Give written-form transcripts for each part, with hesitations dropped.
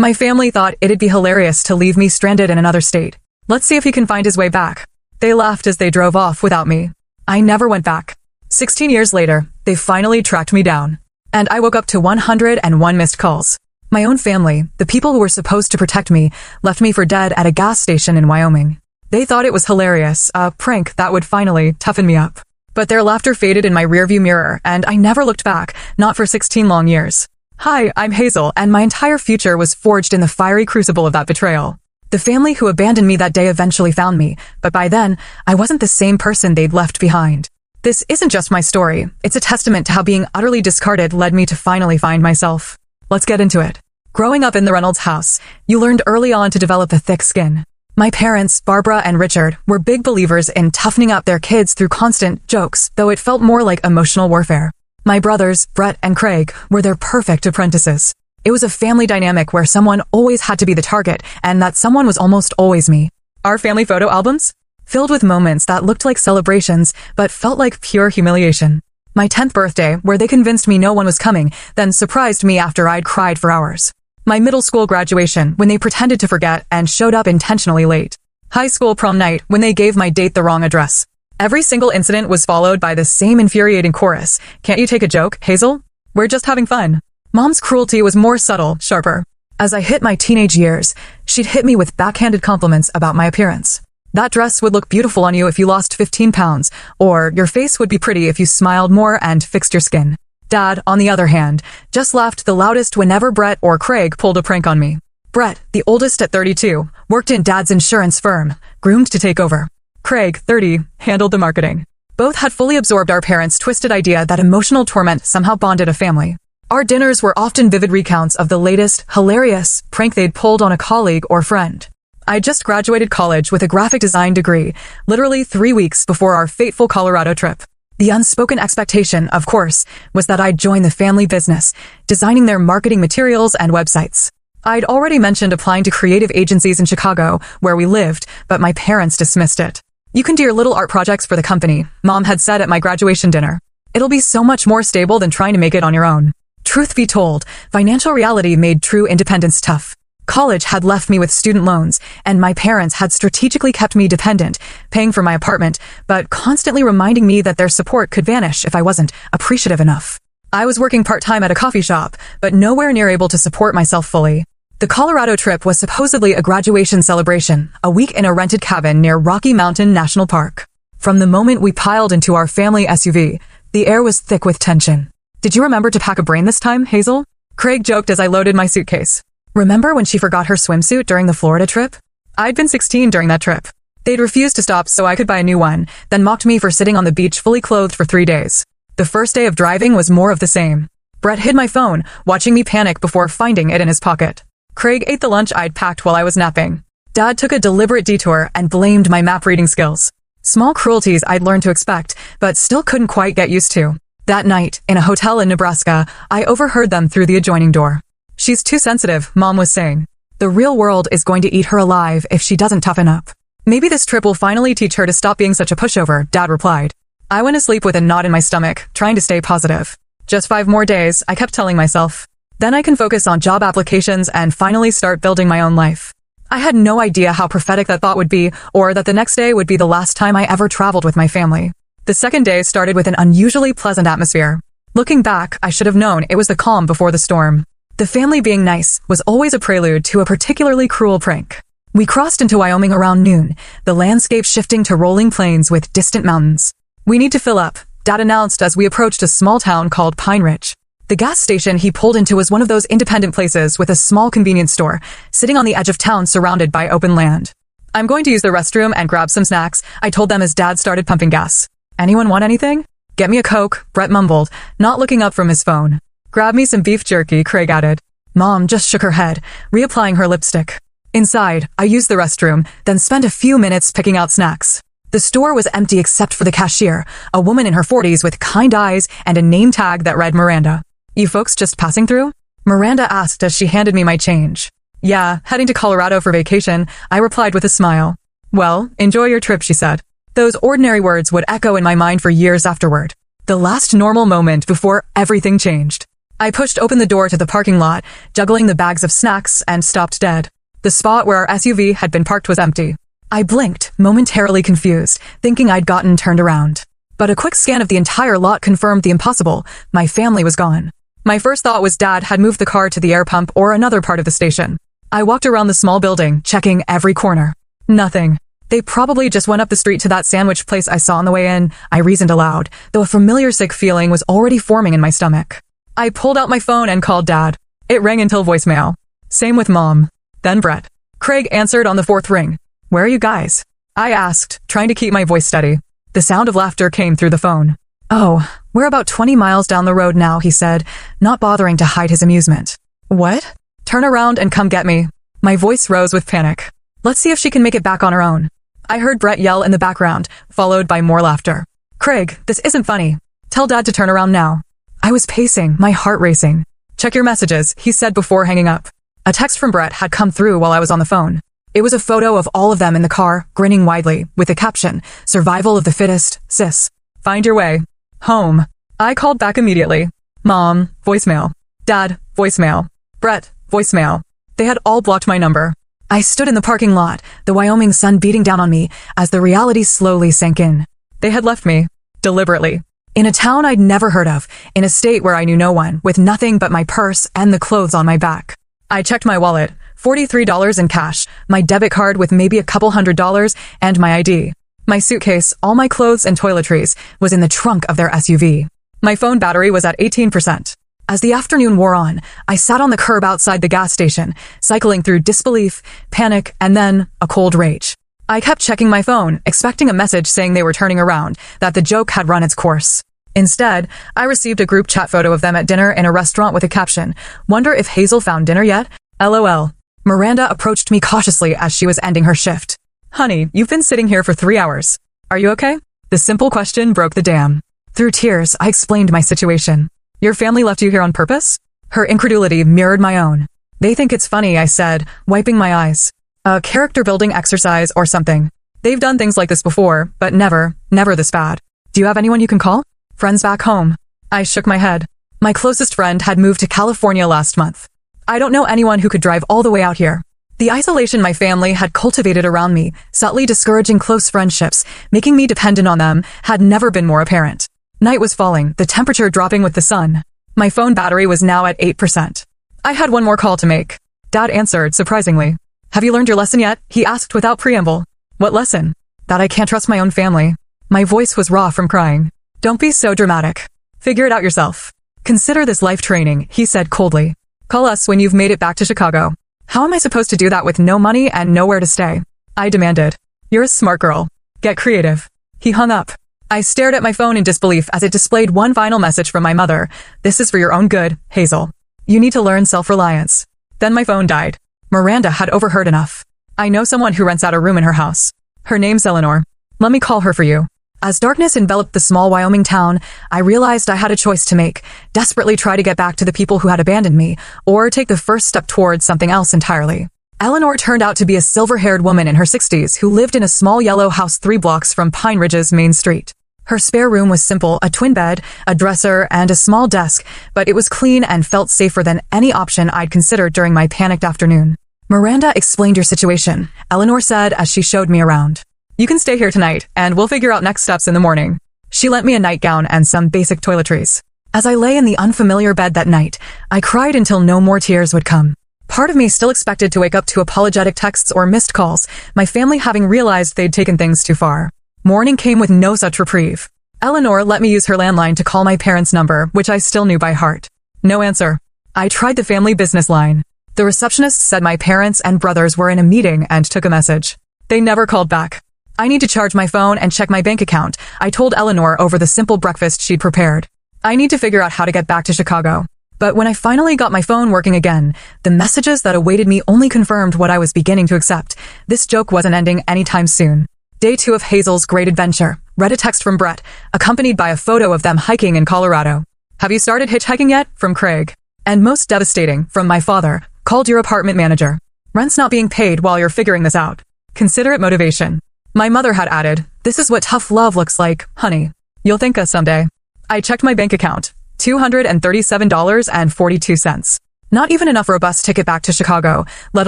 My family thought it'd be hilarious to leave me stranded in another state. Let's see if he can find his way back. They laughed as they drove off without me. I never went back. 16 years later, they finally tracked me down. And I woke up to 101 missed calls. My own family, the people who were supposed to protect me, left me for dead at a gas station in Wyoming. They thought it was hilarious, a prank that would finally toughen me up. But their laughter faded in my rearview mirror, and I never looked back, not for 16 long years. Hi, I'm Hazel, and my entire future was forged in the fiery crucible of that betrayal. The family who abandoned me that day eventually found me, but by then, I wasn't the same person they'd left behind. This isn't just my story, it's a testament to how being utterly discarded led me to finally find myself. Let's get into it. Growing up in the Reynolds house, you learned early on to develop a thick skin. My parents, Barbara and Richard, were big believers in toughening up their kids through constant jokes, though it felt more like emotional warfare. My brothers, Brett and Craig, were their perfect apprentices. It was a family dynamic where someone always had to be the target, and that someone was almost always me. Our family photo albums? Filled with moments that looked like celebrations, but felt like pure humiliation. My 10th birthday, where they convinced me no one was coming, then surprised me after I'd cried for hours. My middle school graduation, when they pretended to forget and showed up intentionally late. High school prom night, when they gave my date the wrong address. Every single incident was followed by the same infuriating chorus. Can't you take a joke, Hazel? We're just having fun. Mom's cruelty was more subtle, sharper. As I hit my teenage years, she'd hit me with backhanded compliments about my appearance. That dress would look beautiful on you if you lost 15 pounds, or your face would be pretty if you smiled more and fixed your skin. Dad, on the other hand, just laughed the loudest whenever Brett or Craig pulled a prank on me. Brett, the oldest at 32, worked in Dad's insurance firm, groomed to take over. Craig, 30, handled the marketing. Both had fully absorbed our parents' twisted idea that emotional torment somehow bonded a family. Our dinners were often vivid recounts of the latest, hilarious prank they'd pulled on a colleague or friend. I just graduated college with a graphic design degree, literally 3 weeks before our fateful Colorado trip. The unspoken expectation, of course, was that I'd join the family business, designing their marketing materials and websites. I'd already mentioned applying to creative agencies in Chicago, where we lived, but my parents dismissed it. You can do your little art projects for the company, Mom had said at my graduation dinner. It'll be so much more stable than trying to make it on your own. Truth be told, financial reality made true independence tough. College had left me with student loans, and my parents had strategically kept me dependent, paying for my apartment, but constantly reminding me that their support could vanish if I wasn't appreciative enough. I was working part-time at a coffee shop, but nowhere near able to support myself fully. The Colorado trip was supposedly a graduation celebration, a week in a rented cabin near Rocky Mountain National Park. From the moment we piled into our family SUV, the air was thick with tension. Did you remember to pack a brain this time, Hazel? Craig joked as I loaded my suitcase. Remember when she forgot her swimsuit during the Florida trip? I'd been 16 during that trip. They'd refused to stop so I could buy a new one, then mocked me for sitting on the beach fully clothed for 3 days. The first day of driving was more of the same. Brett hid my phone, watching me panic before finding it in his pocket. Craig ate the lunch I'd packed while I was napping. Dad took a deliberate detour and blamed my map reading skills. Small cruelties I'd learned to expect, but still couldn't quite get used to. That night, in a hotel in Nebraska, I overheard them through the adjoining door. She's too sensitive, Mom was saying. The real world is going to eat her alive if she doesn't toughen up. Maybe this trip will finally teach her to stop being such a pushover, Dad replied. I went to sleep with a knot in my stomach, trying to stay positive. Just 5 more days, I kept telling myself. Then I can focus on job applications and finally start building my own life. I had no idea how prophetic that thought would be, or that the next day would be the last time I ever traveled with my family. The second day started with an unusually pleasant atmosphere. Looking back, I should have known it was the calm before the storm. The family being nice was always a prelude to a particularly cruel prank. We crossed into Wyoming around noon, the landscape shifting to rolling plains with distant mountains. We need to fill up, Dad announced as we approached a small town called Pine Ridge. The gas station he pulled into was one of those independent places with a small convenience store, sitting on the edge of town surrounded by open land. I'm going to use the restroom and grab some snacks, I told them as Dad started pumping gas. Anyone want anything? Get me a Coke, Brett mumbled, not looking up from his phone. Grab me some beef jerky, Craig added. Mom just shook her head, reapplying her lipstick. Inside, I used the restroom, then spent a few minutes picking out snacks. The store was empty except for the cashier, a woman in her 40s with kind eyes and a name tag that read Miranda. You folks just passing through? Miranda asked as she handed me my change. Yeah, heading to Colorado for vacation, I replied with a smile. Well, enjoy your trip, she said. Those ordinary words would echo in my mind for years afterward. The last normal moment before everything changed. I pushed open the door to the parking lot, juggling the bags of snacks, and stopped dead. The spot where our SUV had been parked was empty. I blinked, momentarily confused, thinking I'd gotten turned around. But a quick scan of the entire lot confirmed the impossible. My family was gone. My first thought was Dad had moved the car to the air pump or another part of the station. I walked around the small building, checking every corner. Nothing. They probably just went up the street to that sandwich place I saw on the way in, I reasoned aloud, though a familiar sick feeling was already forming in my stomach. I pulled out my phone and called Dad. It rang until voicemail. Same with Mom. Then Brett. Craig answered on the fourth ring. Where are you guys? I asked, trying to keep my voice steady. The sound of laughter came through the phone. Oh, we're about 20 miles down the road now, he said, not bothering to hide his amusement. What? Turn around and come get me. My voice rose with panic. Let's see if she can make it back on her own. I heard Brett yell in the background, followed by more laughter. Craig, this isn't funny. Tell Dad to turn around now. I was pacing, my heart racing. Check your messages, he said before hanging up. A text from Brett had come through while I was on the phone. It was a photo of all of them in the car, grinning widely, with the caption, Survival of the fittest, sis. Find your way. Home. I called back immediately. Mom, voicemail. Dad, voicemail. Brett, voicemail. They had all blocked my number. I stood in the parking lot, the Wyoming sun beating down on me as the reality slowly sank in. They had left me. Deliberately. In a town I'd never heard of, in a state where I knew no one, with nothing but my purse and the clothes on my back. I checked my wallet, $43 in cash, my debit card with maybe a couple $100s, and my ID. My suitcase, all my clothes and toiletries, was in the trunk of their SUV. My phone battery was at 18%. As the afternoon wore on, I sat on the curb outside the gas station, cycling through disbelief, panic, and then a cold rage. I kept checking my phone, expecting a message saying they were turning around, that the joke had run its course. Instead, I received a group chat photo of them at dinner in a restaurant with a caption, "Wonder if Hazel found dinner yet? LOL." Miranda approached me cautiously as she was ending her shift. Honey, you've been sitting here for 3 hours. Are you okay? The simple question broke the dam. Through tears, I explained my situation. Your family left you here on purpose? Her incredulity mirrored my own. They think it's funny, I said, wiping my eyes. A character-building exercise or something. They've done things like this before, but never this bad. Do you have anyone you can call? Friends back home? I shook my head. My closest friend had moved to California last month. I don't know anyone who could drive all the way out here. The isolation my family had cultivated around me, subtly discouraging close friendships, making me dependent on them, had never been more apparent. Night was falling, the temperature dropping with the sun. My phone battery was now at 8%. I had one more call to make. Dad answered, surprisingly. Have you learned your lesson yet? He asked without preamble. What lesson? That I can't trust my own family. My voice was raw from crying. Don't be so dramatic. Figure it out yourself. Consider this life training, he said coldly. Call us when you've made it back to Chicago. How am I supposed to do that with no money and nowhere to stay? I demanded. You're a smart girl. Get creative. He hung up. I stared at my phone in disbelief as it displayed one final message from my mother. This is for your own good, Hazel. You need to learn self-reliance. Then my phone died. Miranda had overheard enough. I know someone who rents out a room in her house. Her name's Eleanor. Let me call her for you. As darkness enveloped the small Wyoming town, I realized I had a choice to make, desperately try to get back to the people who had abandoned me, or take the first step towards something else entirely. Eleanor turned out to be a silver-haired woman in her 60s who lived in a small yellow house 3 blocks from Pine Ridge's main street. Her spare room was simple, a twin bed, a dresser, and a small desk, but it was clean and felt safer than any option I'd considered during my panicked afternoon. Miranda explained your situation, Eleanor said as she showed me around. You can stay here tonight, and we'll figure out next steps in the morning. She lent me a nightgown and some basic toiletries. As I lay in the unfamiliar bed that night, I cried until no more tears would come. Part of me still expected to wake up to apologetic texts or missed calls, my family having realized they'd taken things too far. Morning came with no such reprieve. Eleanor let me use her landline to call my parents' number, which I still knew by heart. No answer. I tried the family business line. The receptionist said my parents and brothers were in a meeting and took a message. They never called back. I need to charge my phone and check my bank account, I told Eleanor over the simple breakfast she'd prepared. I need to figure out how to get back to Chicago. But when I finally got my phone working again, the messages that awaited me only confirmed what I was beginning to accept. This joke wasn't ending anytime soon. Day 2 of Hazel's great adventure. Read a text from Brett, accompanied by a photo of them hiking in Colorado. Have you started hitchhiking yet? From Craig. And most devastating, from my father, called your apartment manager. Rent's not being paid while you're figuring this out. Consider it motivation. My mother had added, this is what tough love looks like, honey. You'll thank us someday. I checked my bank account. $237.42. Not even enough for a bus ticket back to Chicago, let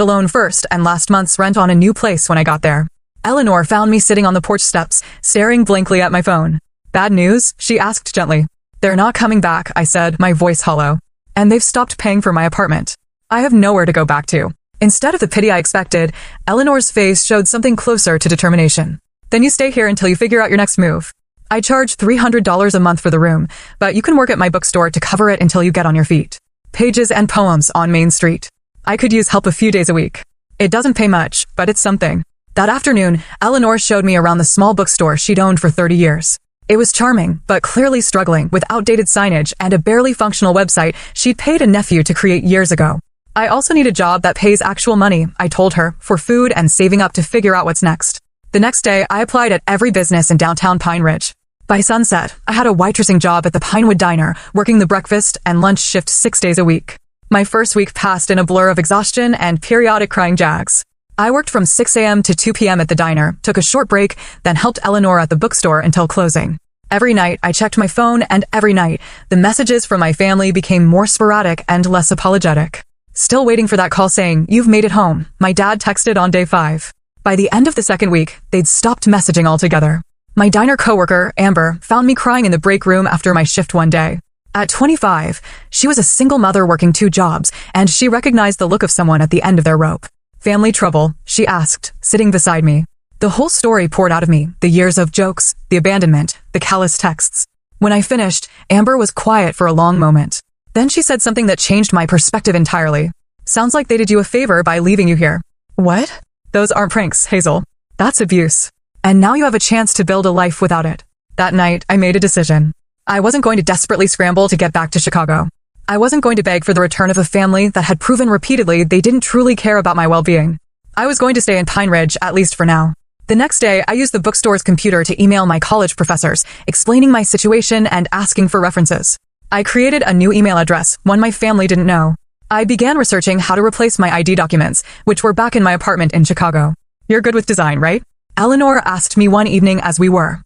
alone first and last month's rent on a new place when I got there. Eleanor found me sitting on the porch steps, staring blankly at my phone. Bad news? She asked gently. They're not coming back, I said, my voice hollow. And they've stopped paying for my apartment. I have nowhere to go back to. Instead of the pity I expected, Eleanor's face showed something closer to determination. Then you stay here until you figure out your next move. I charge $300 a month for the room, but you can work at my bookstore to cover it until you get on your feet. Pages and poems on Main Street. I could use help a few days a week. It doesn't pay much, but it's something. That afternoon, Eleanor showed me around the small bookstore she'd owned for 30 years. It was charming, but clearly struggling with outdated signage and a barely functional website she'd paid a nephew to create years ago. I also need a job that pays actual money, I told her, for food and saving up to figure out what's next. The next day, I applied at every business in downtown Pine Ridge. By sunset, I had a waitressing job at the Pinewood Diner, working the breakfast and lunch shift 6 days a week. My first week passed in a blur of exhaustion and periodic crying jags. I worked from 6 a.m. to 2 p.m. at the diner, took a short break, then helped Eleanor at the bookstore until closing. Every night, I checked my phone, and every night, the messages from my family became more sporadic and less apologetic. Still waiting for that call saying, "You've made it home," my dad texted on day 5. By the end of the second week, they'd stopped messaging altogether. My diner coworker, Amber, found me crying in the break room after my shift one day. At 25, she was a single mother working 2 jobs, and she recognized the look of someone at the end of their rope. "Family trouble?" she asked, sitting beside me. The whole story poured out of me, the years of jokes, the abandonment, the callous texts. When I finished, Amber was quiet for a long moment. Then she said something that changed my perspective entirely. "Sounds like they did you a favor by leaving you here." "What?" "Those aren't pranks, Hazel. That's abuse. And now you have a chance to build a life without it." That night, I made a decision. I wasn't going to desperately scramble to get back to Chicago. I wasn't going to beg for the return of a family that had proven repeatedly they didn't truly care about my well-being. I was going to stay in Pine Ridge, at least for now. The next day, I used the bookstore's computer to email my college professors, explaining my situation and asking for references. I created a new email address, one my family didn't know. I began researching how to replace my ID documents, which were back in my apartment in Chicago. "You're good with design, right?" Eleanor asked me one evening as we were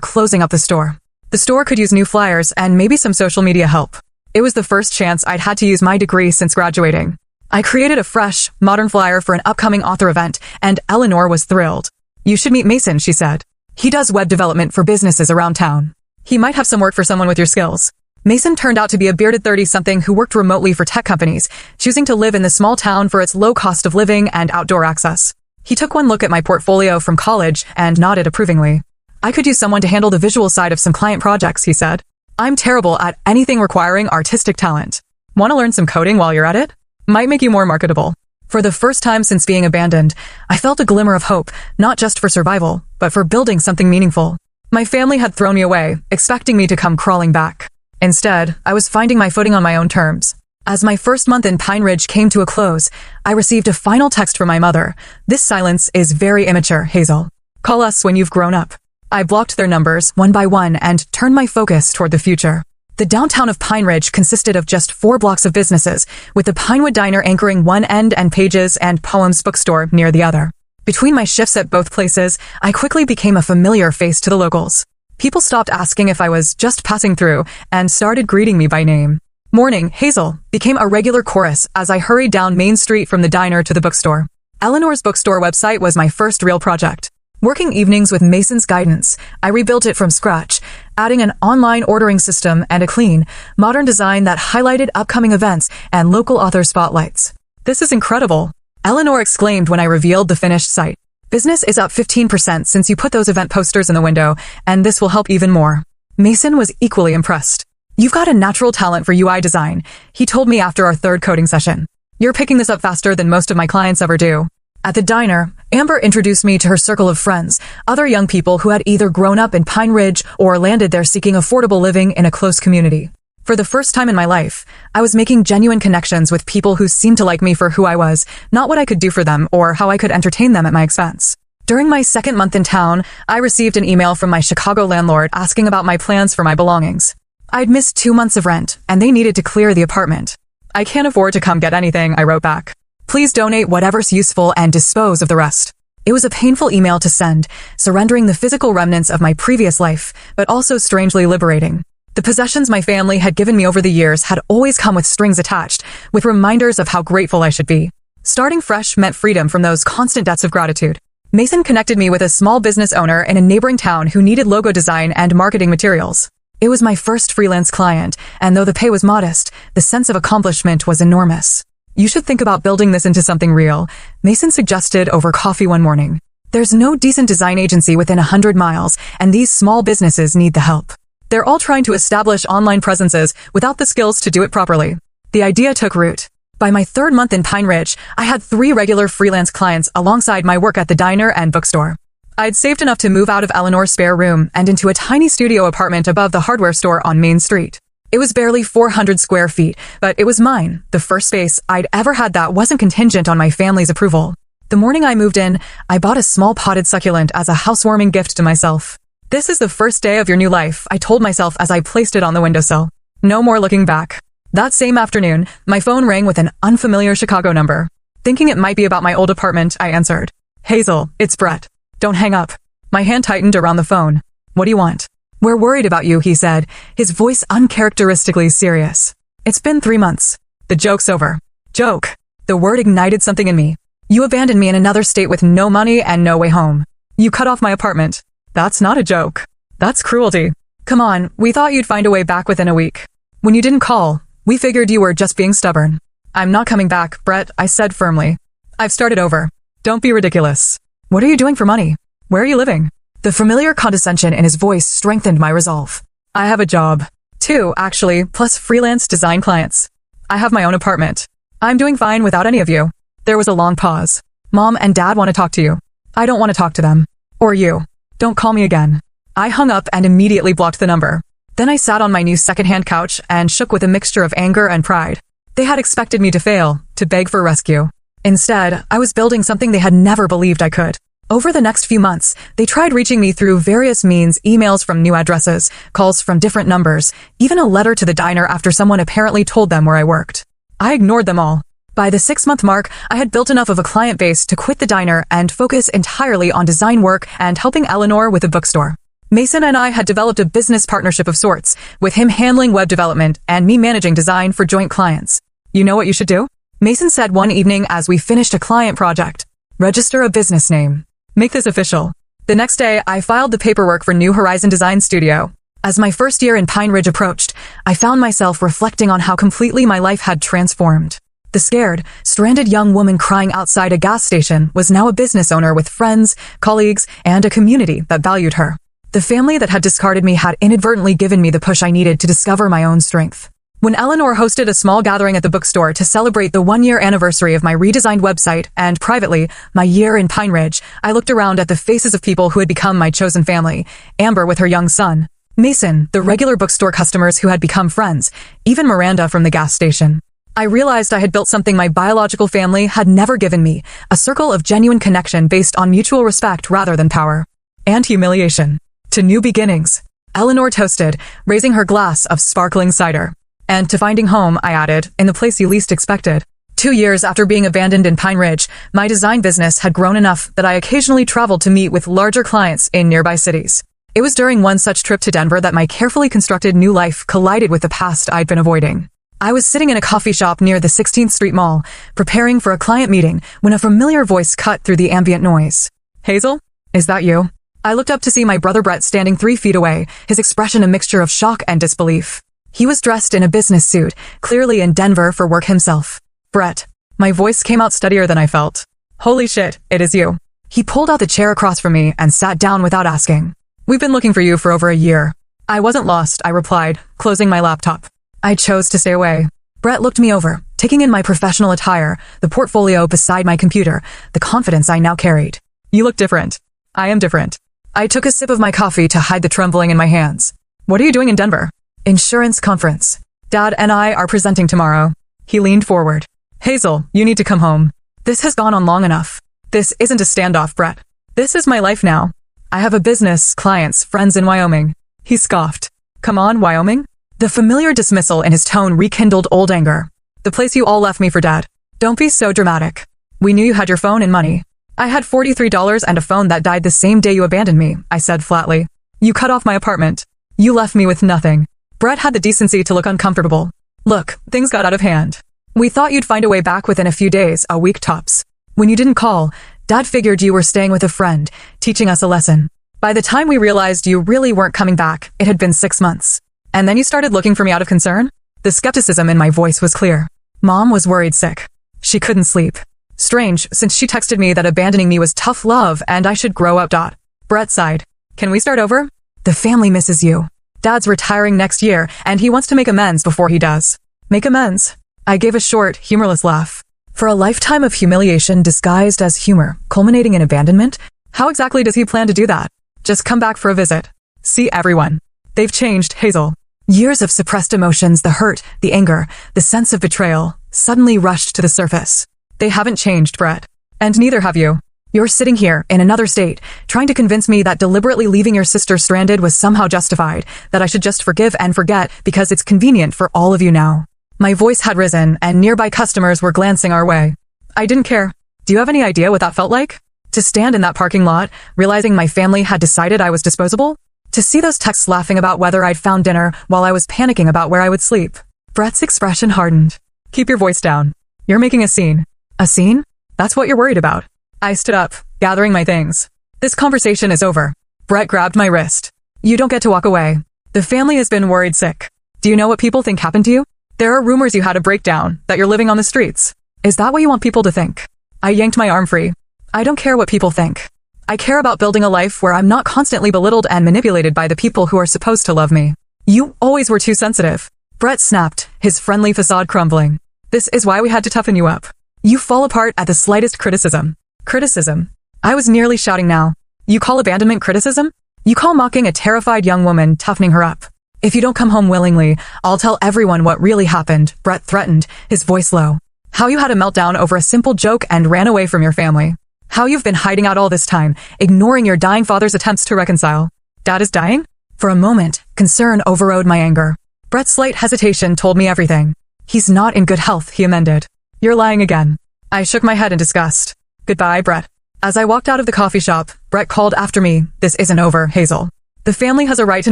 closing up the store. The store could use new flyers and maybe some social media help. It was the first chance I'd had to use my degree since graduating. I created a fresh, modern flyer for an upcoming author event, and Eleanor was thrilled. "You should meet Mason," she said. "He does web development for businesses around town. He might have some work for someone with your skills." Mason turned out to be a bearded 30-something who worked remotely for tech companies, choosing to live in the small town for its low cost of living and outdoor access. He took one look at my portfolio from college and nodded approvingly. "I could use someone to handle the visual side of some client projects," he said. "I'm terrible at anything requiring artistic talent. Want to learn some coding while you're at it? Might make you more marketable." For the first time since being abandoned, I felt a glimmer of hope, not just for survival, but for building something meaningful. My family had thrown me away, expecting me to come crawling back. Instead, I was finding my footing on my own terms. As my first month in Pine Ridge came to a close, I received a final text from my mother. "This silence is very immature, Hazel. Call us when you've grown up." I blocked their numbers one by one and turned my focus toward the future. The downtown of Pine Ridge consisted of just 4 blocks of businesses, with the Pinewood Diner anchoring one end and Pages and Poems bookstore near the other. Between my shifts at both places, I quickly became a familiar face to the locals. People stopped asking if I was just passing through and started greeting me by name. "Morning, Hazel," became a regular chorus as I hurried down Main Street from the diner to the bookstore. Eleanor's bookstore website was my first real project. Working evenings with Mason's guidance, I rebuilt it from scratch, adding an online ordering system and a clean, modern design that highlighted upcoming events and local author spotlights. "This is incredible," Eleanor exclaimed when I revealed the finished site. "Business is up 15% since you put those event posters in the window, and this will help even more." Mason was equally impressed. "You've got a natural talent for UI design," he told me after our third coding session. "You're picking this up faster than most of my clients ever do." At the diner, Amber introduced me to her circle of friends, other young people who had either grown up in Pine Ridge or landed there seeking affordable living in a close community. For the first time in my life, I was making genuine connections with people who seemed to like me for who I was, not what I could do for them or how I could entertain them at my expense. During my second month in town, I received an email from my Chicago landlord asking about my plans for my belongings. I'd missed 2 months of rent, and they needed to clear the apartment. "I can't afford to come get anything," I wrote back. "Please donate whatever's useful and dispose of the rest." It was a painful email to send, surrendering the physical remnants of my previous life, but also strangely liberating. The possessions my family had given me over the years had always come with strings attached, with reminders of how grateful I should be. Starting fresh meant freedom from those constant debts of gratitude. Mason connected me with a small business owner in a neighboring town who needed logo design and marketing materials. It was my first freelance client, and though the pay was modest, the sense of accomplishment was enormous. You should think about building this into something real, Mason suggested over coffee one morning. There's no decent design agency within 100 miles, and these small businesses need the help. They're all trying to establish online presences without the skills to do it properly. The idea took root. By my third month in Pine Ridge, I had 3 regular freelance clients alongside my work at the diner and bookstore. I'd saved enough to move out of Eleanor's spare room and into a tiny studio apartment above the hardware store on Main Street. It was barely 400 square feet, but it was mine, the first space I'd ever had that wasn't contingent on my family's approval. The morning I moved in, I bought a small potted succulent as a housewarming gift to myself. This is the first day of your new life, I told myself as I placed it on the windowsill. No more looking back. That same afternoon, my phone rang with an unfamiliar Chicago number. Thinking it might be about my old apartment, I answered. Hazel, it's Brett. Don't hang up. My hand tightened around the phone. What do you want? We're worried about you, he said, his voice uncharacteristically serious. It's been 3 months. The joke's over. Joke. The word ignited something in me. You abandoned me in another state with no money and no way home. You cut off my apartment. That's not a joke. That's cruelty. Come on, we thought you'd find a way back within a week. When you didn't call, we figured you were just being stubborn. I'm not coming back, Brett, I said firmly. I've started over. Don't be ridiculous. What are you doing for money? Where are you living? The familiar condescension in his voice strengthened my resolve. I have a job. 2, actually, plus freelance design clients. I have my own apartment. I'm doing fine without any of you. There was a long pause. Mom and Dad want to talk to you. I don't want to talk to them. Or you. Don't call me again. I hung up and immediately blocked the number. Then I sat on my new secondhand couch and shook with a mixture of anger and pride. They had expected me to fail, to beg for rescue. Instead, I was building something they had never believed I could. Over the next few months, they tried reaching me through various means, emails from new addresses, calls from different numbers, even a letter to the diner after someone apparently told them where I worked. I ignored them all. By the 6-month mark, I had built enough of a client base to quit the diner and focus entirely on design work and helping Eleanor with a bookstore. Mason and I had developed a business partnership of sorts, with him handling web development and me managing design for joint clients. You know what you should do? Mason said one evening as we finished a client project. Register a business name. Make this official. The next day, I filed the paperwork for New Horizon Design Studio. As my first year in Pine Ridge approached, I found myself reflecting on how completely my life had transformed. The scared, stranded young woman crying outside a gas station was now a business owner with friends, colleagues, and a community that valued her. The family that had discarded me had inadvertently given me the push I needed to discover my own strength. When Eleanor hosted a small gathering at the bookstore to celebrate the 1-year anniversary of my redesigned website and, privately, my year in Pine Ridge, I looked around at the faces of people who had become my chosen family. Amber with her young son. Mason, the regular bookstore customers who had become friends. Even Miranda from the gas station. I realized I had built something my biological family had never given me, a circle of genuine connection based on mutual respect rather than power. And humiliation. To new beginnings. Eleanor toasted, raising her glass of sparkling cider. And to finding home, I added, in the place you least expected. 2 years after being abandoned in Pine Ridge, my design business had grown enough that I occasionally traveled to meet with larger clients in nearby cities. It was during one such trip to Denver that my carefully constructed new life collided with the past I'd been avoiding. I was sitting in a coffee shop near the 16th Street Mall, preparing for a client meeting, when a familiar voice cut through the ambient noise. Hazel? Is that you? I looked up to see my brother Brett standing 3 feet away, his expression a mixture of shock and disbelief. He was dressed in a business suit, clearly in Denver for work himself. Brett. My voice came out steadier than I felt. Holy shit, it is you. He pulled out the chair across from me and sat down without asking. We've been looking for you for over a year. I wasn't lost, I replied, closing my laptop. I chose to stay away. Brett looked me over, taking in my professional attire, the portfolio beside my computer, the confidence I now carried. You look different. I am different. I took a sip of my coffee to hide the trembling in my hands. What are you doing in Denver? Insurance conference. Dad and I are presenting tomorrow. He leaned forward. Hazel, you need to come home. This has gone on long enough. This isn't a standoff, Brett. This is my life now. I have a business, clients, friends in Wyoming. He scoffed. Come on, Wyoming? The familiar dismissal in his tone rekindled old anger. The place you all left me for, Dad. Don't be so dramatic. We knew you had your phone and money. I had $43 and a phone that died the same day you abandoned me, I said flatly. You cut off my apartment. You left me with nothing. Brett had the decency to look uncomfortable. Look, things got out of hand. We thought you'd find a way back within a few days, a week tops. When you didn't call, Dad figured you were staying with a friend, teaching us a lesson. By the time we realized you really weren't coming back, it had been 6 months. And then you started looking for me out of concern? The skepticism in my voice was clear. Mom was worried sick. She couldn't sleep. Strange, since she texted me that abandoning me was tough love and I should grow up. Brett sighed. Can we start over? The family misses you. Dad's retiring next year, and he wants to make amends before he does. Make amends? I gave a short, humorless laugh. For a lifetime of humiliation disguised as humor, culminating in abandonment? How exactly does he plan to do that? Just come back for a visit. See everyone. They've changed, Hazel. Years of suppressed emotions, the hurt, the anger, the sense of betrayal, suddenly rushed to the surface. They haven't changed, Brett. And neither have you. You're sitting here, in another state, trying to convince me that deliberately leaving your sister stranded was somehow justified, that I should just forgive and forget because it's convenient for all of you now. My voice had risen, and nearby customers were glancing our way. I didn't care. Do you have any idea what that felt like? To stand in that parking lot, realizing my family had decided I was disposable? To see those texts laughing about whether I'd found dinner while I was panicking about where I would sleep? Brett's expression hardened. Keep your voice down. You're making a scene. A scene? That's what you're worried about. I stood up, gathering my things. This conversation is over. Brett grabbed my wrist. You don't get to walk away. The family has been worried sick. Do you know what people think happened to you? There are rumors you had a breakdown, that you're living on the streets. Is that what you want people to think? I yanked my arm free. I don't care what people think. I care about building a life where I'm not constantly belittled and manipulated by the people who are supposed to love me. You always were too sensitive. Brett snapped, his friendly facade crumbling. This is why we had to toughen you up. You fall apart at the slightest criticism. Criticism? I was nearly shouting now. You call abandonment criticism? You call mocking a terrified young woman toughening her up. If you don't come home willingly, I'll tell everyone what really happened, Brett threatened, his voice low. How you had a meltdown over a simple joke and ran away from your family. How you've been hiding out all this time, ignoring your dying father's attempts to reconcile. Dad is dying? For a moment, concern overrode my anger. Brett's slight hesitation told me everything. He's not in good health, he amended. You're lying again. I shook my head in disgust. Goodbye, Brett. As I walked out of the coffee shop, Brett called after me, this isn't over, Hazel. The family has a right to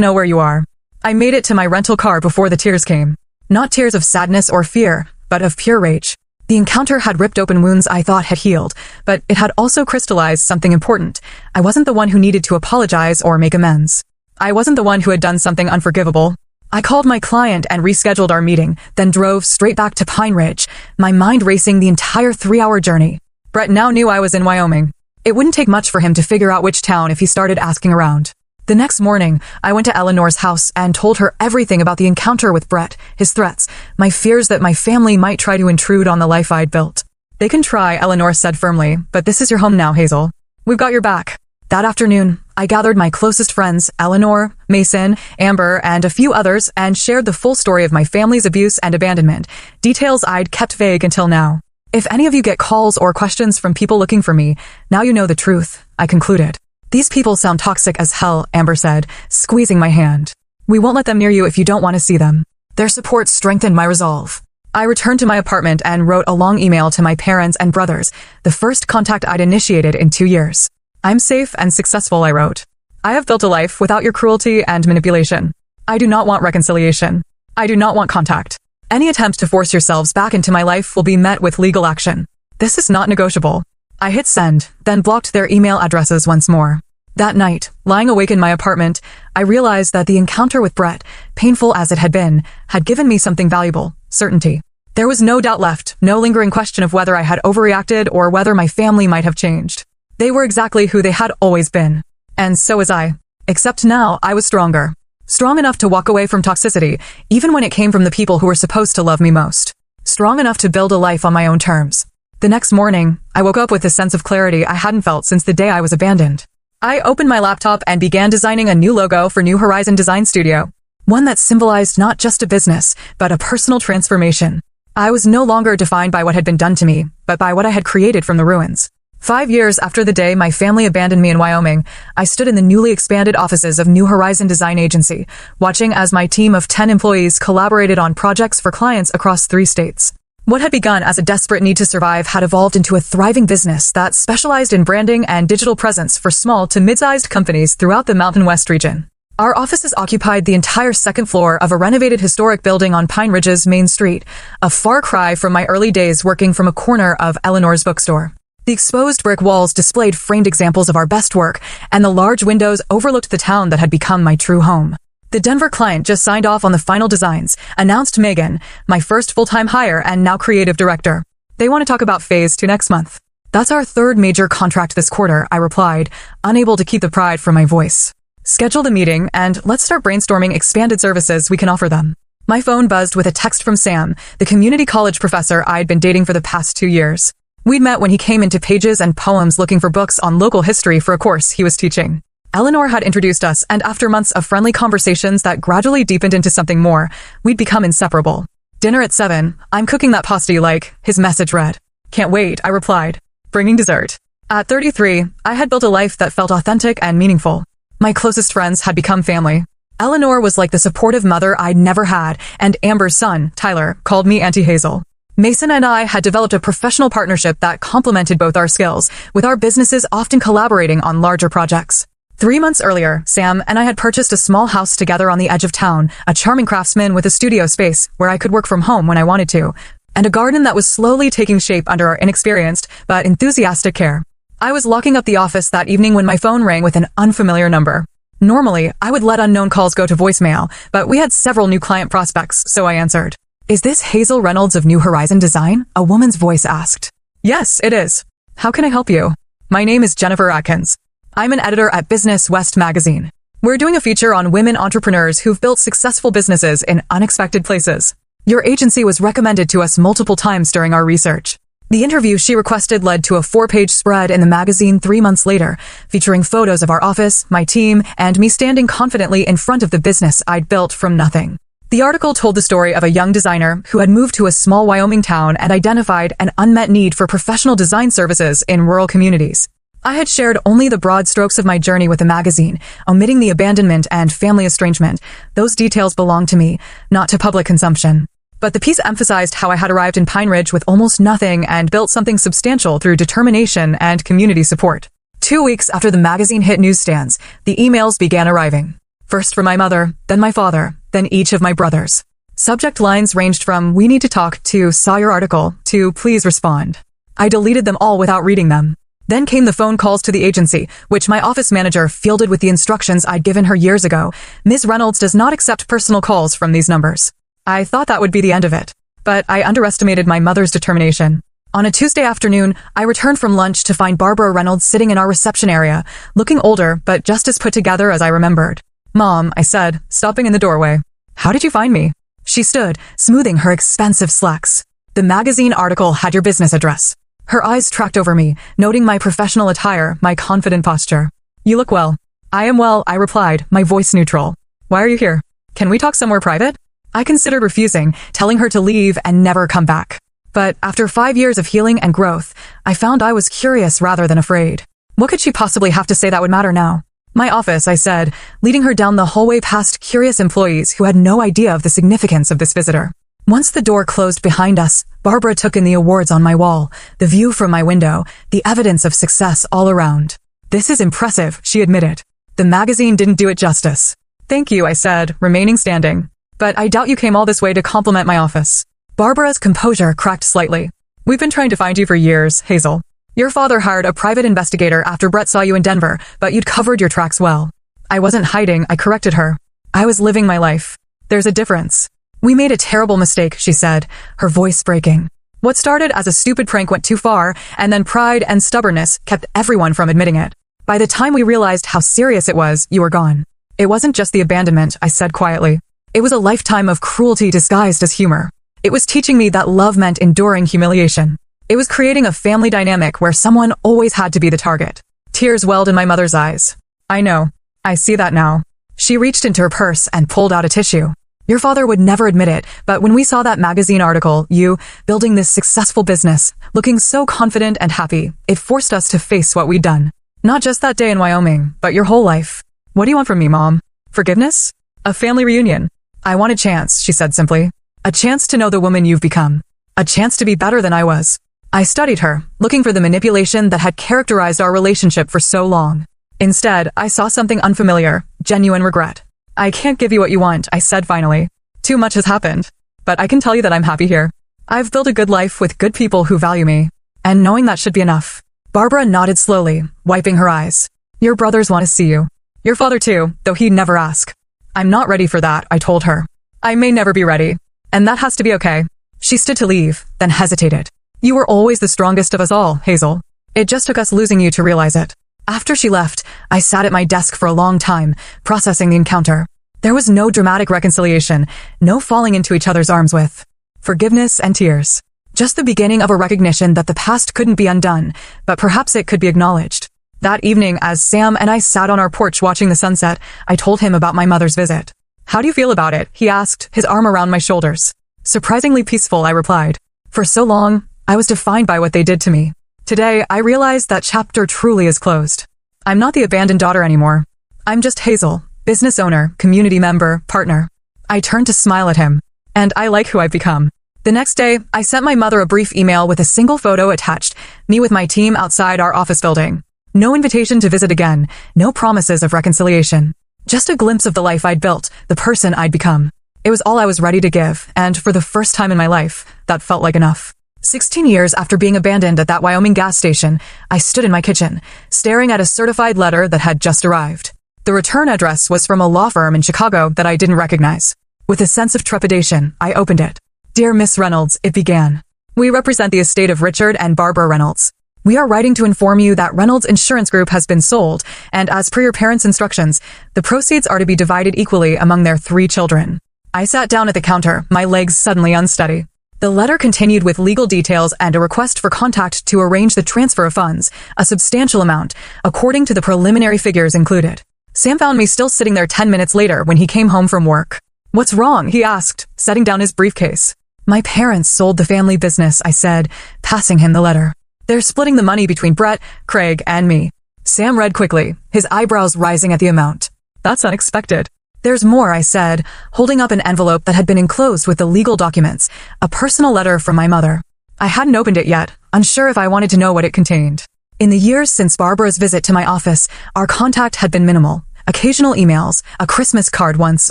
know where you are. I made it to my rental car before the tears came. Not tears of sadness or fear, but of pure rage. The encounter had ripped open wounds I thought had healed, but it had also crystallized something important. I wasn't the one who needed to apologize or make amends. I wasn't the one who had done something unforgivable. I called my client and rescheduled our meeting, then drove straight back to Pine Ridge, my mind racing the entire 3-hour journey. Brett now knew I was in Wyoming. It wouldn't take much for him to figure out which town if he started asking around. The next morning, I went to Eleanor's house and told her everything about the encounter with Brett, his threats, my fears that my family might try to intrude on the life I'd built. They can try, Eleanor said firmly, but this is your home now, Hazel. We've got your back. That afternoon, I gathered my closest friends, Eleanor, Mason, Amber, and a few others, and shared the full story of my family's abuse and abandonment, details I'd kept vague until now. If any of you get calls or questions from people looking for me, now you know the truth, I concluded. These people sound toxic as hell, Amber said, squeezing my hand. We won't let them near you if you don't want to see them. Their support strengthened my resolve. I returned to my apartment and wrote a long email to my parents and brothers, the first contact I'd initiated in 2 years. I'm safe and successful, I wrote. I have built a life without your cruelty and manipulation. I do not want reconciliation. I do not want contact. Any attempt to force yourselves back into my life will be met with legal action. This is not negotiable. I hit send, then blocked their email addresses once more. That night, lying awake in my apartment, I realized that the encounter with Brett, painful as it had been, had given me something valuable, certainty. There was no doubt left, no lingering question of whether I had overreacted or whether my family might have changed. They were exactly who they had always been. And so was I. Except now, I was stronger. Strong enough to walk away from toxicity, even when it came from the people who were supposed to love me most. Strong enough to build a life on my own terms. The next morning, I woke up with a sense of clarity I hadn't felt since the day I was abandoned. I opened my laptop and began designing a new logo for New Horizon Design Studio. One that symbolized not just a business, but a personal transformation. I was no longer defined by what had been done to me, but by what I had created from the ruins. 5 years after the day my family abandoned me in Wyoming, I stood in the newly expanded offices of New Horizon Design Agency, watching as my team of 10 employees collaborated on projects for clients across 3 states. What had begun as a desperate need to survive had evolved into a thriving business that specialized in branding and digital presence for small to mid-sized companies throughout the Mountain West region. Our offices occupied the entire second floor of a renovated historic building on Pine Ridge's Main Street, a far cry from my early days working from a corner of Eleanor's bookstore. The exposed brick walls displayed framed examples of our best work, and the large windows overlooked the town that had become my true home. The Denver client just signed off on the final designs, announced Megan, my first full-time hire and now creative director. They want to talk about phase 2 next month. That's our third major contract this quarter, I replied, unable to keep the pride from my voice. Schedule the meeting and let's start brainstorming expanded services we can offer them. My phone buzzed with a text from Sam, the community college professor I'd been dating for the past 2 years. We'd met when he came into Pages and Poems looking for books on local history for a course he was teaching. Eleanor had introduced us, and after months of friendly conversations that gradually deepened into something more, we'd become inseparable. Dinner at 7, I'm cooking that pasta you like, his message read. Can't wait, I replied, bringing dessert. At 33, I had built a life that felt authentic and meaningful. My closest friends had become family. Eleanor was like the supportive mother I'd never had, and Amber's son, Tyler, called me Auntie Hazel. Mason and I had developed a professional partnership that complemented both our skills, with our businesses often collaborating on larger projects. 3 months earlier, Sam and I had purchased a small house together on the edge of town, a charming craftsman with a studio space where I could work from home when I wanted to, and a garden that was slowly taking shape under our inexperienced but enthusiastic care. I was locking up the office that evening when my phone rang with an unfamiliar number. Normally, I would let unknown calls go to voicemail, but we had several new client prospects, so I answered. Is this Hazel Reynolds of New Horizon Design? A woman's voice asked. Yes, it is. How can I help you? My name is Jennifer Atkins. I'm an editor at Business West magazine. We're doing a feature on women entrepreneurs who've built successful businesses in unexpected places. Your agency was recommended to us multiple times during our research. The interview she requested led to a 4-page spread in the magazine 3 months later, featuring photos of our office, my team, and me standing confidently in front of the business I'd built from nothing. The article told the story of a young designer who had moved to a small Wyoming town and identified an unmet need for professional design services in rural communities. I had shared only the broad strokes of my journey with the magazine, omitting the abandonment and family estrangement. Those details belonged to me, not to public consumption. But the piece emphasized how I had arrived in Pine Ridge with almost nothing and built something substantial through determination and community support. 2 weeks after the magazine hit newsstands, the emails began arriving. First from my mother, then my father, then each of my brothers. Subject lines ranged from "We need to talk" to "Saw your article" to "Please respond." I deleted them all without reading them. Then came the phone calls to the agency, which my office manager fielded with the instructions I'd given her years ago. Ms. Reynolds does not accept personal calls from these numbers. I thought that would be the end of it, but I underestimated my mother's determination. On a Tuesday afternoon, I returned from lunch to find Barbara Reynolds sitting in our reception area, looking older but just as put together as I remembered. "Mom," I said, stopping in the doorway. "How did you find me?" She stood, smoothing her expensive slacks. "The magazine article had your business address." Her eyes tracked over me, noting my professional attire, my confident posture. "You look well." "I am well," I replied, my voice neutral. "Why are you here? Can we talk somewhere private?" I considered refusing, telling her to leave and never come back. But after 5 years of healing and growth, I found I was curious rather than afraid. What could she possibly have to say that would matter now? "My office," I said, leading her down the hallway past curious employees who had no idea of the significance of this visitor. Once the door closed behind us, Barbara took in the awards on my wall, the view from my window, the evidence of success all around. "This is impressive," she admitted. "The magazine didn't do it justice." "Thank you," I said, remaining standing. "But I doubt you came all this way to compliment my office." Barbara's composure cracked slightly. "We've been trying to find you for years, Hazel. Your father hired a private investigator after Brett saw you in Denver, but you'd covered your tracks well." I wasn't hiding, I corrected her. I was living my life. "There's a difference." "We made a terrible mistake," she said, her voice breaking. "What started as a stupid prank went too far, and then pride and stubbornness kept everyone from admitting it. By the time we realized how serious it was, you were gone." "It wasn't just the abandonment," I said quietly. "It was a lifetime of cruelty disguised as humor. It was teaching me that love meant enduring humiliation. It was creating a family dynamic where someone always had to be the target." Tears welled in my mother's eyes. "I know. I see that now." She reached into her purse and pulled out a tissue. "Your father would never admit it, but when we saw that magazine article, you, building this successful business, looking so confident and happy, it forced us to face what we'd done. Not just that day in Wyoming, but your whole life. What do you want from me, Mom? Forgiveness? A family reunion?" "I want a chance," she said simply. "A chance to know the woman you've become. A chance to be better than I was." I studied her, looking for the manipulation that had characterized our relationship for so long. Instead, I saw something unfamiliar, genuine regret. I can't give you what you want, I said finally. Too much has happened. But I can tell you that I'm happy here. I've built a good life with good people who value me. And knowing that should be enough. Barbara nodded slowly, wiping her eyes. Your brothers want to see you. Your father too, though he'd never ask. I'm not ready for that, I told her. I may never be ready. And that has to be okay. She stood to leave, then hesitated. You were always the strongest of us all, Hazel. It just took us losing you to realize it. After she left, I sat at my desk for a long time, processing the encounter. There was no dramatic reconciliation, no falling into each other's arms with forgiveness and tears. Just the beginning of a recognition that the past couldn't be undone, but perhaps it could be acknowledged. That evening, as Sam and I sat on our porch watching the sunset, I told him about my mother's visit. How do you feel about it? He asked, his arm around my shoulders. Surprisingly peaceful, I replied. For so long, I was defined by what they did to me. Today, I realized that chapter truly is closed. I'm not the abandoned daughter anymore. I'm just Hazel, business owner, community member, partner. I turned to smile at him. And I like who I've become. The next day, I sent my mother a brief email with a single photo attached, me with my team outside our office building. No invitation to visit again, no promises of reconciliation. Just a glimpse of the life I'd built, the person I'd become. It was all I was ready to give, and for the first time in my life, that felt like enough. 16 years after being abandoned at that Wyoming gas station, I stood in my kitchen, staring at a certified letter that had just arrived. The return address was from a law firm in Chicago that I didn't recognize. With a sense of trepidation, I opened it. Dear Miss Reynolds, it began. We represent the estate of Richard and Barbara Reynolds. We are writing to inform you that Reynolds Insurance Group has been sold, and as per your parents' instructions, the proceeds are to be divided equally among their 3 children. I sat down at the counter, my legs suddenly unsteady. The letter continued with legal details and a request for contact to arrange the transfer of funds, a substantial amount, according to the preliminary figures included. Sam found me still sitting there 10 minutes later when he came home from work. What's wrong? He asked, setting down his briefcase. My parents sold the family business, I said, passing him the letter. They're splitting the money between Brett, Craig, and me. Sam read quickly, his eyebrows rising at the amount. That's unexpected. There's more, I said, holding up an envelope that had been enclosed with the legal documents, a personal letter from my mother. I hadn't opened it yet, unsure if I wanted to know what it contained. In the years since Barbara's visit to my office, our contact had been minimal. Occasional emails, a Christmas card once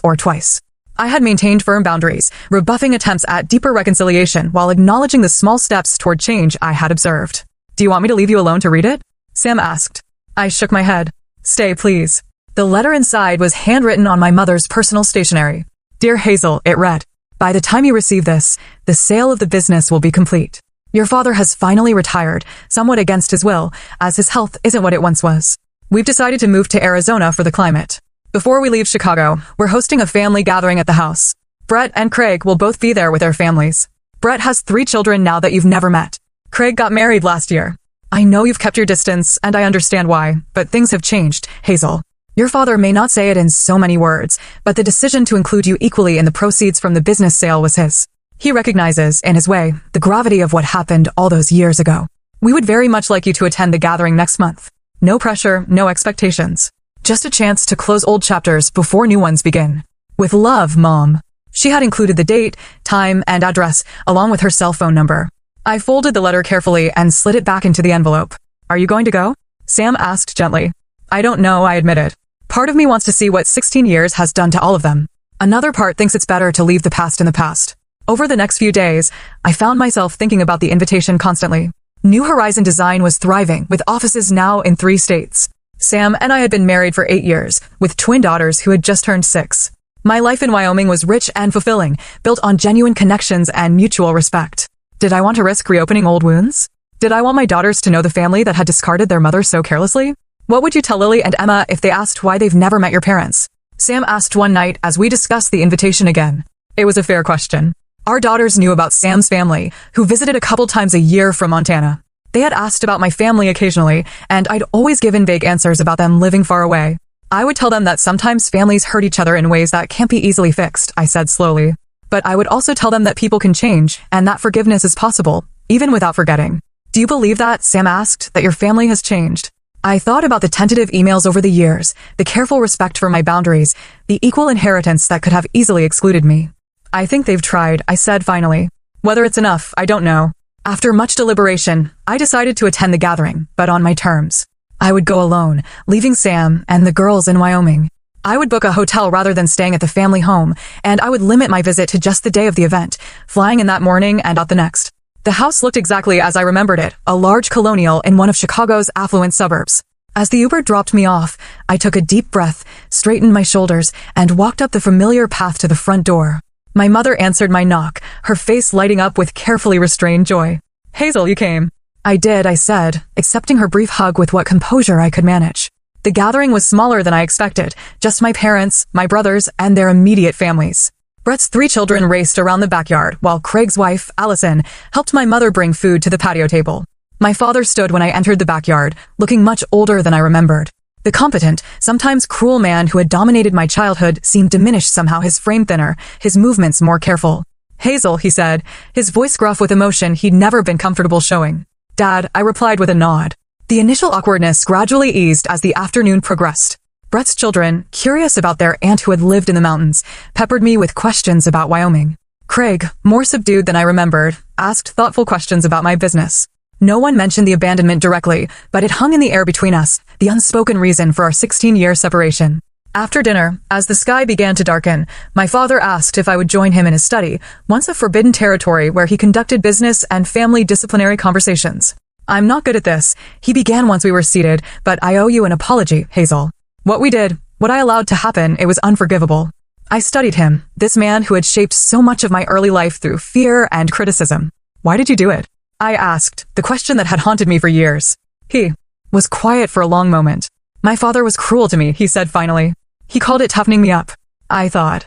or twice. I had maintained firm boundaries, rebuffing attempts at deeper reconciliation while acknowledging the small steps toward change I had observed. Do you want me to leave you alone to read it? Sam asked. I shook my head. Stay, please. The letter inside was handwritten on my mother's personal stationery. Dear Hazel, it read. By the time you receive this, the sale of the business will be complete. Your father has finally retired, somewhat against his will, as his health isn't what it once was. We've decided to move to Arizona for the climate. Before we leave Chicago, we're hosting a family gathering at the house. Brett and Craig will both be there with their families. Brett has 3 children now that you've never met. Craig got married last year. I know you've kept your distance, and I understand why, but things have changed, Hazel. Your father may not say it in so many words, but the decision to include you equally in the proceeds from the business sale was his. He recognizes, in his way, the gravity of what happened all those years ago. We would very much like you to attend the gathering next month. No pressure, no expectations. Just a chance to close old chapters before new ones begin. With love, Mom. She had included the date, time, and address, along with her cell phone number. I folded the letter carefully and slid it back into the envelope. Are you going to go? Sam asked gently. I don't know, I admitted. Part of me wants to see what 16 years has done to all of them. Another part thinks it's better to leave the past in the past. Over the next few days, I found myself thinking about the invitation constantly. New Horizon Design was thriving, with offices now in 3 states. Sam and I had been married for 8 years, with twin daughters who had just turned 6. My life in Wyoming was rich and fulfilling, built on genuine connections and mutual respect. Did I want to risk reopening old wounds? Did I want my daughters to know the family that had discarded their mother so carelessly? What would you tell Lily and Emma if they asked why they've never met your parents? Sam asked one night as we discussed the invitation again. It was a fair question. Our daughters knew about Sam's family, who visited a couple times a year from Montana. They had asked about my family occasionally, and I'd always given vague answers about them living far away. I would tell them that sometimes families hurt each other in ways that can't be easily fixed, I said slowly. But I would also tell them that people can change, and that forgiveness is possible, even without forgetting. Do you believe that? Sam asked, that your family has changed. I thought about the tentative emails over the years, the careful respect for my boundaries, the equal inheritance that could have easily excluded me. I think they've tried, I said finally. Whether it's enough, I don't know. After much deliberation, I decided to attend the gathering, but on my terms. I would go alone, leaving Sam and the girls in Wyoming. I would book a hotel rather than staying at the family home, and I would limit my visit to just the day of the event, flying in that morning and out the next. The house looked exactly as I remembered it, a large colonial in one of Chicago's affluent suburbs. As the Uber dropped me off, I took a deep breath, straightened my shoulders, and walked up the familiar path to the front door. My mother answered my knock, her face lighting up with carefully restrained joy. "Hazel, you came." "I did," I said, accepting her brief hug with what composure I could manage. The gathering was smaller than I expected, just my parents, my brothers, and their immediate families. Brett's 3 children raced around the backyard, while Craig's wife, Allison, helped my mother bring food to the patio table. My father stood when I entered the backyard, looking much older than I remembered. The competent, sometimes cruel man who had dominated my childhood seemed diminished somehow, his frame thinner, his movements more careful. "Hazel," he said, his voice gruff with emotion he'd never been comfortable showing. "Dad," I replied with a nod. The initial awkwardness gradually eased as the afternoon progressed. Brett's children, curious about their aunt who had lived in the mountains, peppered me with questions about Wyoming. Craig, more subdued than I remembered, asked thoughtful questions about my business. No one mentioned the abandonment directly, but it hung in the air between us, the unspoken reason for our 16-year separation. After dinner, as the sky began to darken, my father asked if I would join him in his study, once a forbidden territory where he conducted business and family disciplinary conversations. "I'm not good at this," he began once we were seated, "but I owe you an apology, Hazel. What we did, what I allowed to happen, it was unforgivable." I studied him, this man who had shaped so much of my early life through fear and criticism. "Why did you do it?" I asked, the question that had haunted me for years. He was quiet for a long moment. "My father was cruel to me," he said finally. "He called it toughening me up." I thought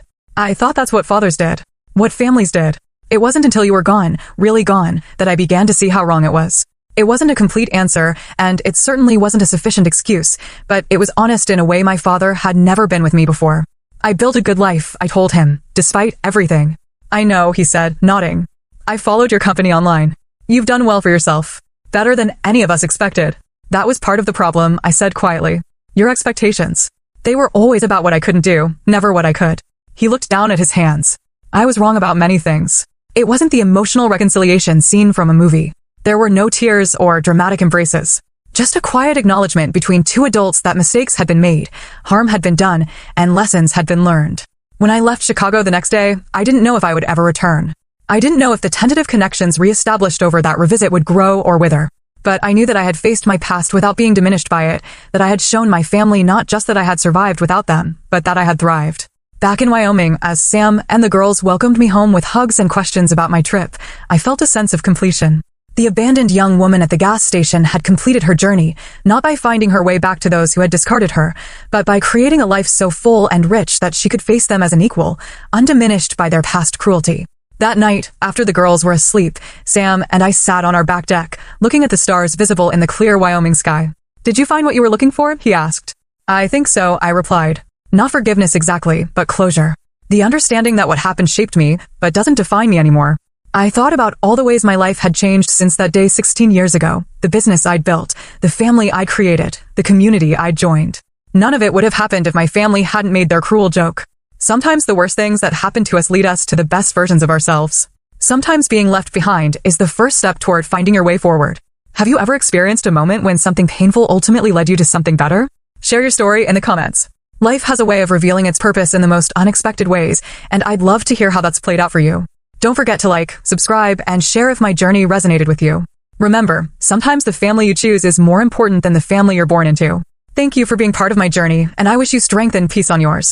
that's what fathers did. What families did. It wasn't until you were gone, really gone, that I began to see how wrong it was. It wasn't a complete answer, and it certainly wasn't a sufficient excuse, but it was honest in a way my father had never been with me before. "I built a good life," I told him, despite everything. "I know," he said, nodding. "I followed your company online. You've done well for yourself. Better than any of us expected." "That was part of the problem," I said quietly. "Your expectations. They were always about what I couldn't do, never what I could." He looked down at his hands. "I was wrong about many things. It wasn't the emotional reconciliation seen from a movie. There were no tears or dramatic embraces. Just a quiet acknowledgement between 2 adults that mistakes had been made, harm had been done, and lessons had been learned. When I left Chicago the next day, I didn't know if I would ever return. I didn't know if the tentative connections re-established over that revisit would grow or wither. But I knew that I had faced my past without being diminished by it, that I had shown my family not just that I had survived without them, but that I had thrived. Back in Wyoming, as Sam and the girls welcomed me home with hugs and questions about my trip, I felt a sense of completion. The abandoned young woman at the gas station had completed her journey, not by finding her way back to those who had discarded her, but by creating a life so full and rich that she could face them as an equal, undiminished by their past cruelty. That night, after the girls were asleep, Sam and I sat on our back deck, looking at the stars visible in the clear Wyoming sky. "Did you find what you were looking for?" he asked. "I think so," I replied. Not forgiveness exactly, but closure. The understanding that what happened shaped me, but doesn't define me anymore. I thought about all the ways my life had changed since that day 16 years ago, the business I'd built, the family I'd created, the community I'd joined. None of it would have happened if my family hadn't made their cruel joke. Sometimes the worst things that happen to us lead us to the best versions of ourselves. Sometimes being left behind is the first step toward finding your way forward. Have you ever experienced a moment when something painful ultimately led you to something better? Share your story in the comments. Life has a way of revealing its purpose in the most unexpected ways, and I'd love to hear how that's played out for you. Don't forget to like, subscribe, and share if my journey resonated with you. Remember, sometimes the family you choose is more important than the family you're born into. Thank you for being part of my journey, and I wish you strength and peace on yours.